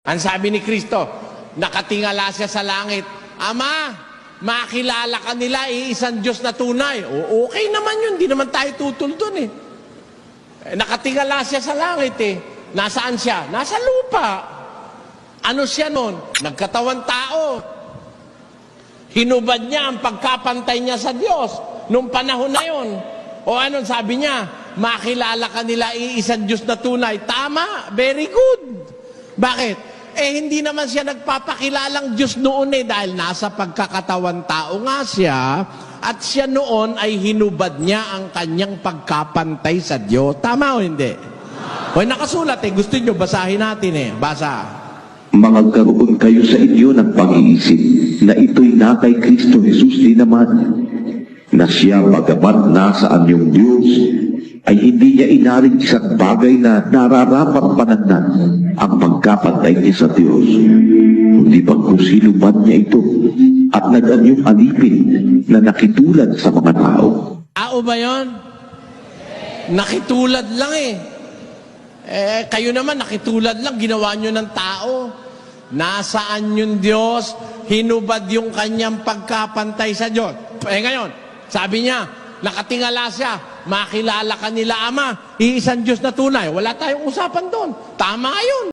Ang sabi ni Kristo, nakatingala siya sa langit, Ama, makilala ka nila, iisang Diyos na tunay. O, okay naman yun, di naman tayo tutol dun eh. Nakatingala siya sa langit eh. Nasaan siya? Nasa lupa. Ano siya nun? Nagkatawan tao. Hinubad niya ang pagkapantay niya sa Diyos nung panahon na yun. O anong sabi niya? Makilala ka nila, iisang Diyos na tunay. Tama, very good. Bakit? Hindi naman siya nagpapakilalang Diyos noon dahil nasa pagkakatawan tao nga siya at siya noon ay hinubad niya ang kanyang pagkapantay sa Diyos. Tama o hindi? O nakasulat gusto nyo basahin natin Basa. Magkaroon kayo sa inyo ng pag-iisip na ito'y na kay Kristo Jesus din naman, na siya bagamat nasa anyong Diyos, ay hindi niya inaring isang bagay na nararapat panagnan ang pagkapantay niya sa Diyos. Kundi pagkusiluban niya ito at nag-anyong alipin na nakitulad sa mga tao. Tao ba yun? Nakitulad lang kayo naman nakitulad lang, ginawa nyo ng tao. Nasaan yung Diyos? Hinubad yung kanyang pagkapantay sa Diyos. Ngayon, sabi niya, nakatingala siya, makilala ka nila Ama, iisang Diyos na tunay. Wala tayong usapan doon. Tama yun.